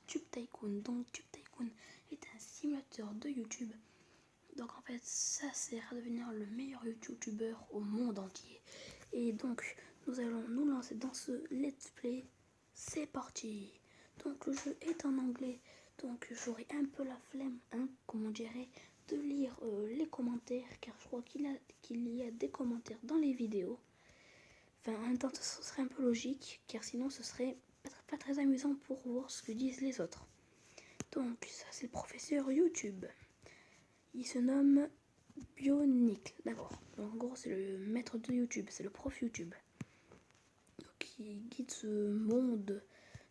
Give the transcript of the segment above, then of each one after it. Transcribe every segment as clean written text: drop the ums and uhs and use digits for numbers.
Tube Tycoon. Donc Tube Tycoon est un simulateur de YouTube. Donc en fait ça sert à devenir le meilleur youtubeur au monde entier. Et donc nous allons nous lancer dans ce let's play. C'est parti. Donc le jeu est en anglais. Donc j'aurai un peu la flemme, hein, comme on dirait, de lire les commentaires, car je crois qu'il y a des commentaires dans les vidéos. Enfin, en même temps, ce serait un peu logique, car sinon ce serait pas très amusant pour voir ce que disent les autres. Donc ça c'est le professeur YouTube. Il se nomme Bionicle, d'abord. En gros c'est le maître de YouTube, c'est le prof YouTube. Donc il guide ce monde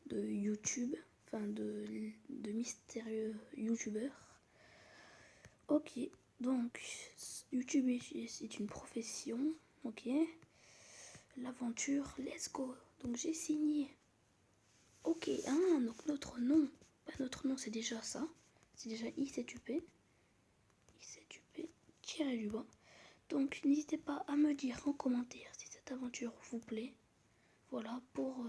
de YouTube, enfin de mystérieux youtubeurs. Ok, donc YouTube c'est une profession, ok. L'aventure, let's go. Donc j'ai signé. Ok, donc notre nom. Notre nom c'est déjà ça. C'est déjà ICTUP. ICTUP, tiré du bas. Donc n'hésitez pas à me dire en commentaire si cette aventure vous plaît. Voilà, pour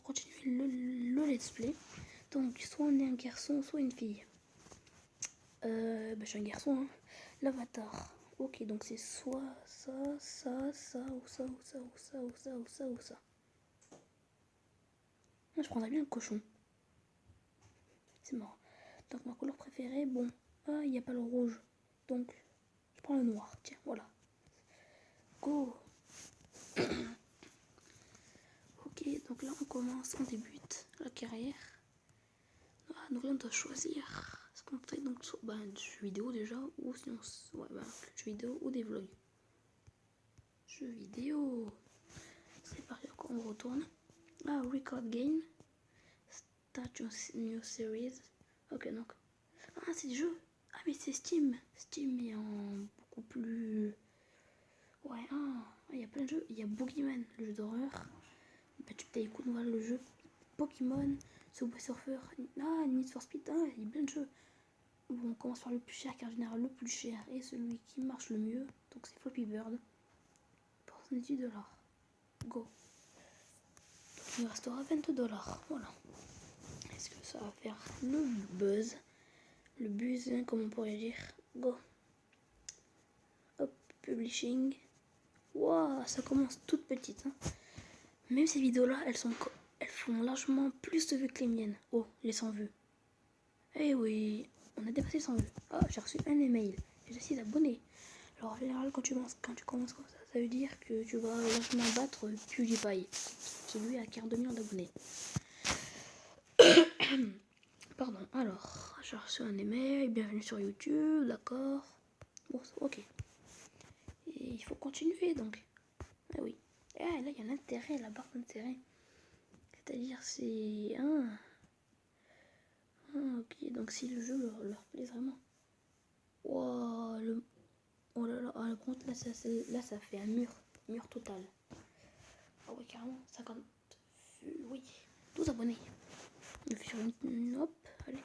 continuer le let's play. Donc soit on est un garçon, soit une fille. Je suis un garçon, hein. L'avatar. Ok, donc c'est soit ça, ça, ça, ou ça, ou ça, ou ça, ou ça, ou ça, ou ça. Moi, je prendrais bien le cochon. C'est marrant. Donc ma couleur préférée, bon. Il n'y a pas le rouge. Donc, je prends le noir. Tiens, voilà. Go. Ok, donc là on commence, on débute la carrière. Donc là on doit choisir ce qu'on fait, donc du jeu vidéo déjà, ou sinon jeu vidéo ou des vlogs. Jeux vidéo. C'est parti, on retourne. Record game. Start new series. Ok, donc. C'est des jeux. Mais c'est Steam. Steam est en beaucoup plus. Ouais, il y a plein de jeux. Il y a Boogeyman, le jeu d'horreur. Tu peux écouter, voilà le jeu. Pokémon, Subway Surfer. Need for Speed. Il y a plein de jeux. Bon, on commence par le plus cher, car en général le plus cher est celui qui marche le mieux. Donc c'est Flappy Bird. Pour $10. Go. Il restera $22. Voilà. Est-ce que ça va faire le buzz? Le buzz, comme on pourrait dire. Go. Hop, publishing. Waouh, ça commence toute petite. Même ces vidéos-là, elles font largement plus de vues que les miennes. Oh, les 100 vues. Eh oui, on a dépassé 100 vues. J'ai reçu un email. Je suis abonné. Alors en général, quand tu commences comme ça veut dire que tu vas largement battre PewDiePie. Celui à 42 millions d'abonnés. Pardon, alors, j'ai reçu un email, bienvenue sur YouTube, d'accord. Bon, ok. Et il faut continuer donc. Oui. Là, il y a l'intérêt, la barre d'intérêt. C'est-à-dire, c'est. Ok, donc si le jeu leur plaît vraiment. Wow, oh là là, le compte, là, ça fait un mur total. Oui, carrément, 50. Oui, 12 abonnés. Sur une. Hop, allez.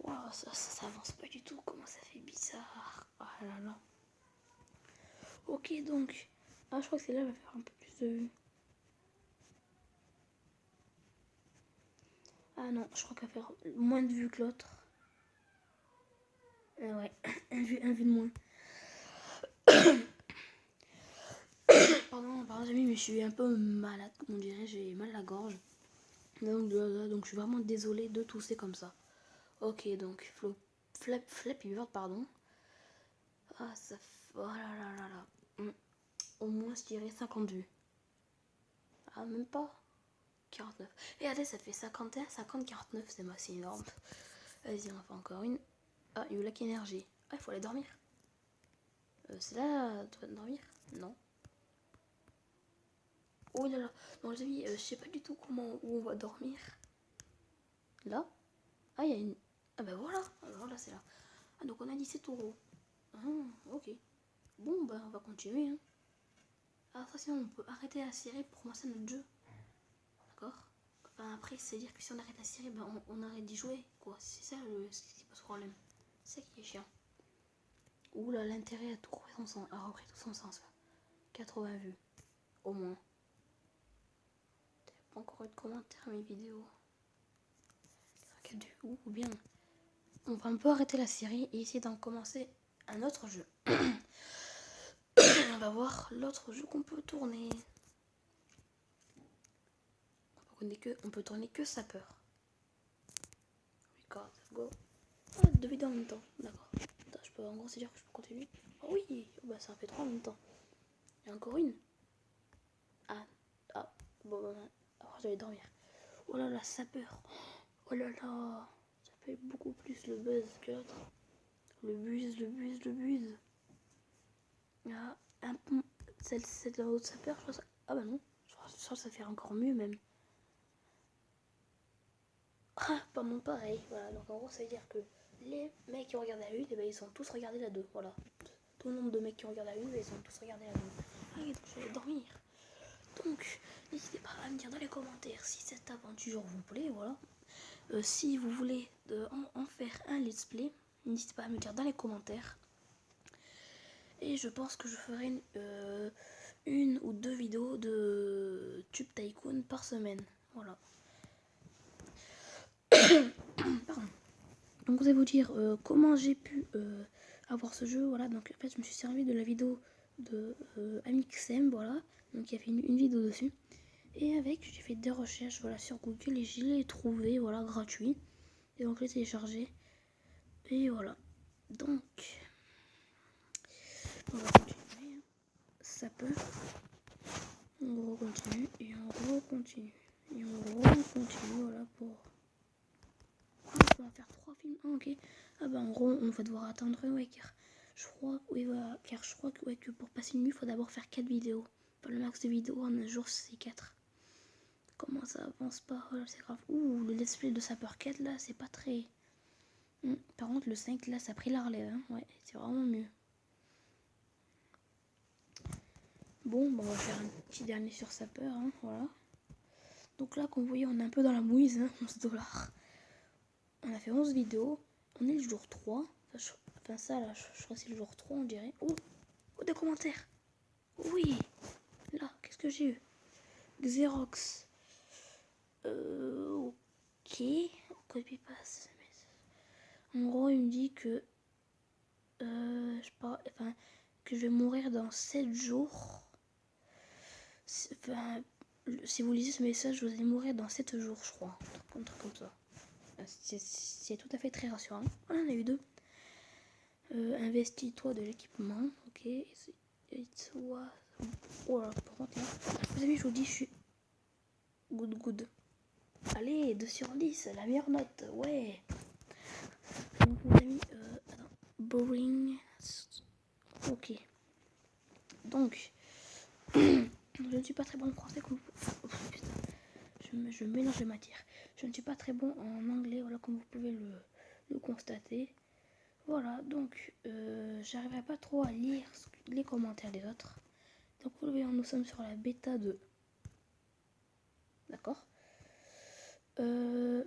Waouh, ça avance pas du tout. Comment ça fait bizarre. Ah là là. Ok, donc. Je crois que celle-là va faire un peu plus de vues. Non, je crois qu'elle va faire moins de vues que l'autre. Ouais, un vue de moins. Pardon, mais je suis un peu malade, comme on dirait. J'ai mal à la gorge. Donc je suis vraiment désolée de tousser comme ça. Ok, donc Flappy Bird, pardon. Ça. Oh là là là là. Au moins, je dirais 50 vues. Même pas. 49. Et allez, ça fait 51, 50, 49. C'est énorme. Vas-y, on en fait encore une. You Like Energy. Il faut aller dormir. C'est là, tu vas dormir? Non. Oh là là. Non, les amis, je sais pas du tout où on va dormir. Là? Il y a une. Ben voilà. Alors là, c'est là. Donc on a 17 euros. Ok. Bon, on va continuer. Ça, sinon, on peut arrêter la série pour commencer notre jeu. D'accord? Après, c'est-à-dire que si on arrête la série, on arrête d'y jouer, quoi. C'est ça ce qui pose problème. C'est ça qui est chiant. Ouh là, l'intérêt a repris tout son sens. 80 vues. Au moins. pas encore eu de commentaires à mes vidéos. Ou bien on va un peu arrêter la série et essayer d'en commencer un autre jeu. On va voir l'autre jeu qu'on peut tourner. On peut tourner que sapeur. Record, go. Ah, 2 vidéos en même temps, d'accord. Je peux en gros c'est dire que je peux continuer. Oh oui, bah ça en fait 3 en même temps. Il y a encore une. Bon, j'allais dormir. Oh là là, sapeur. Oh là là, ça fait beaucoup plus le buzz que l'autre. Le buzz. Ah, c'est la haute sapeur, je crois ça. Ah bah non, je crois que ça fait encore mieux même. Ah, pas mon pareil. Voilà, donc en gros, ça veut dire que les mecs qui ont regardé la 1, eh ben, ils ont tous regardé la 2. Voilà. Tout le nombre de mecs qui ont regardé la 1, ils ont tous regardé la 2. Ah oui, donc j'allais dormir. Donc, n'hésitez pas à me dire dans les commentaires si cette aventure vous plaît, voilà. Si vous voulez en faire un let's play, n'hésitez pas à me dire dans les commentaires. Et je pense que je ferai une ou 2 vidéos de Tube Tycoon par semaine. Voilà. Pardon. Donc vous allez vous dire comment j'ai pu avoir ce jeu. Voilà, donc en fait je me suis servi de la vidéo de Amixem, voilà. Donc il a fait une vidéo dessus. Et avec, j'ai fait des recherches voilà, sur Google et je l'ai trouvé, voilà, gratuit. Et donc je l'ai téléchargé. Et voilà. Donc, on va continuer. Ça peut. On continue et on recontinue. Et on recontinue, voilà, pour... Ah, on va faire 3 films. Ah, ok. Ah bah en gros, on va devoir attendre, ouais, car je crois, oui, voilà, car je crois que, ouais, que pour passer une nuit, il faut d'abord faire 4 vidéos. Pas le max de vidéos en un jour, c'est 4. Comment ça avance pas? Oh, c'est grave. Ouh, le let's play de Sapeur 4 là, c'est pas très... Par contre, le 5 là, ça a pris la relève. Hein. Ouais, c'est vraiment mieux. Bon, bah, on va faire un petit dernier sur Sapeur. Hein, voilà. Donc là, comme vous voyez, on est un peu dans la mouise. Hein, 11$. On a fait 11 vidéos. On est le jour 3. Enfin, ça là, je crois que c'est le jour 3, on dirait. Oh, des commentaires. Oui. Là, qu'est-ce que j'ai eu? Xerox. Ok. Copy paste. En gros, il me dit que que je vais mourir dans 7 jours. Enfin, si vous lisez ce message, vous allez mourir dans 7 jours, je crois. Un truc comme ça. C'est tout à fait très rassurant. On en a eu 2. Investis-toi de l'équipement. Ok. Oh là, par contre, là, les amis, je vous dis, je suis good. Allez, 2 sur 10, la meilleure note. Ouais. Donc, les amis, attends. Boring. Ok. Donc, je ne suis pas très bon en français. Putain, je mélange les matières. Je ne suis pas très bon en anglais, voilà, comme vous pouvez le constater. Voilà, donc, j'arriverai pas trop à lire les commentaires des autres. Donc, vous le voyez, nous sommes sur la bêta 2. D'accord. Voilà.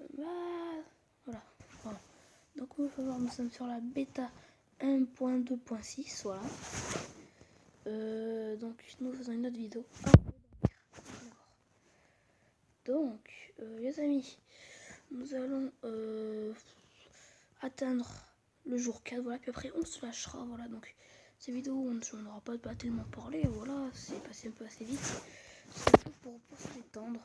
Donc, on va voir, nous sommes sur la bêta 1.2.6, voilà. Donc nous faisons une autre vidéo. Donc les amis, nous allons atteindre le jour 4, voilà, puis après on se lâchera, voilà. Donc ces vidéos on n'aura pas tellement parlé, voilà, c'est passé un peu assez vite. C'est un peu pour se détendre.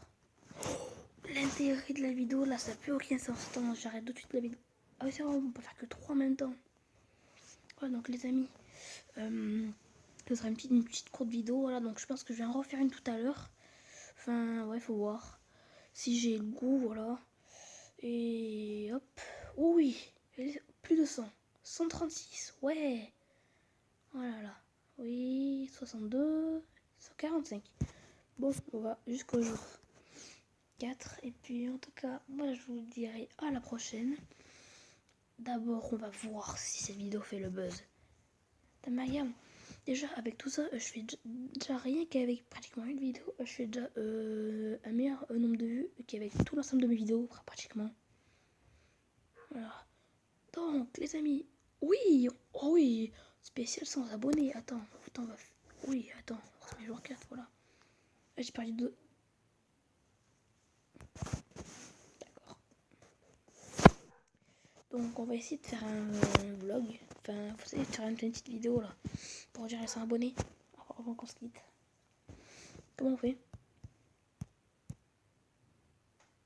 L'intérêt de la vidéo là, ça peut aucun sens. Attends, j'arrête tout de suite la vidéo. Ah oui, c'est vrai, on peut faire que 3 en même temps. Voilà, donc les amis, ce sera une petite courte vidéo, voilà. Donc je pense que je vais en refaire une tout à l'heure. Enfin, ouais, faut voir si j'ai le goût, voilà. Et hop. Oh oui, plus de 100. 136, ouais. Voilà, là. Oui, 62, 145. Bon, on va jusqu'au jour 4. Et puis, en tout cas, moi, je vous dirai à la prochaine. D'abord, on va voir si cette vidéo fait le buzz. Mariam, déjà, avec tout ça, je fais déjà rien qu'avec pratiquement une vidéo, je fais déjà un meilleur nombre de vues qu'avec tout l'ensemble de mes vidéos, pratiquement. Voilà. Donc, les amis, oui, oh oui, spécial sans abonnés. Attends, oui, attends, c'est jour 4, voilà. J'ai perdu 2. Donc on va essayer de faire un vlog. Enfin, vous savez, de faire une petite vidéo là. Pour dire à 100 abonnés. Avant qu'on se quitte. Comment on fait?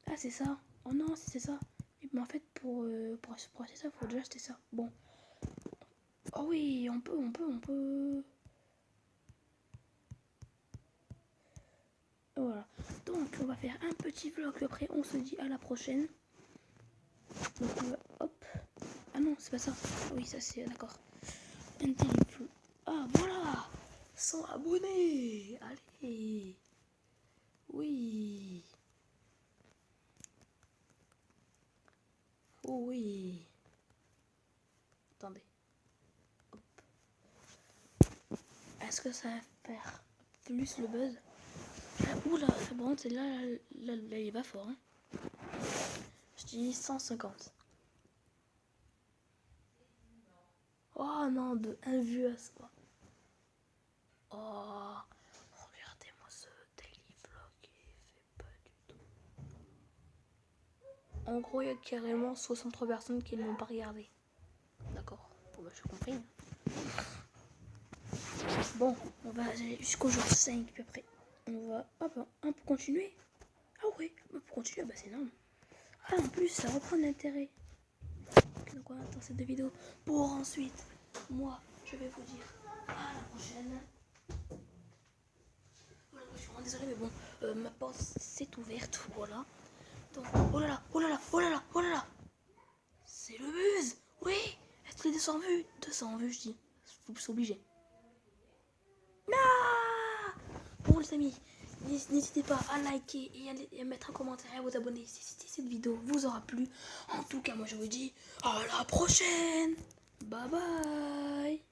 Ah c'est ça. Oh non, c'est ça. Mais en fait pour acheter ça, il faut déjà acheter ça. Bon. Oh oui, on peut. Voilà. Donc on va faire un petit vlog. Après on se dit à la prochaine. Donc hop. Ah non, c'est pas ça. Oui, ça c'est d'accord. Ah voilà, 100 abonnés. Allez. Oui. Oh oui. Attendez. Hop. Est-ce que ça va faire plus le buzz? Oula, bon, c'est là, il va fort. Hein. Je dis 150. Oh non, de 1 vue à soi. Oh, regardez-moi ce daily vlog, il fait pas du tout. En gros, il y a carrément 63 personnes qui ne l'ont pas regardé. D'accord, bon bah j'ai compris. Bon, on va aller jusqu'au jour 5, puis après, on va un peu continuer. Ah ouais, on peut continuer, bah c'est énorme. Ah, en plus, ça reprend l'intérêt. Donc on attend cette vidéo pour ensuite, moi, je vais vous dire à la prochaine. Voilà, je suis vraiment désolée, mais bon, ma porte s'est ouverte, voilà. Donc, oh là là, oh là là, oh là là, oh là là. C'est le buzz. Oui, est-ce que les 200 vues? 200 vues, je dis. C'est obligé. Ah bon, les amis, n'hésitez pas à liker et à mettre un commentaire et à vous abonner si cette vidéo vous aura plu. En tout cas, moi je vous dis à la prochaine. Bye bye.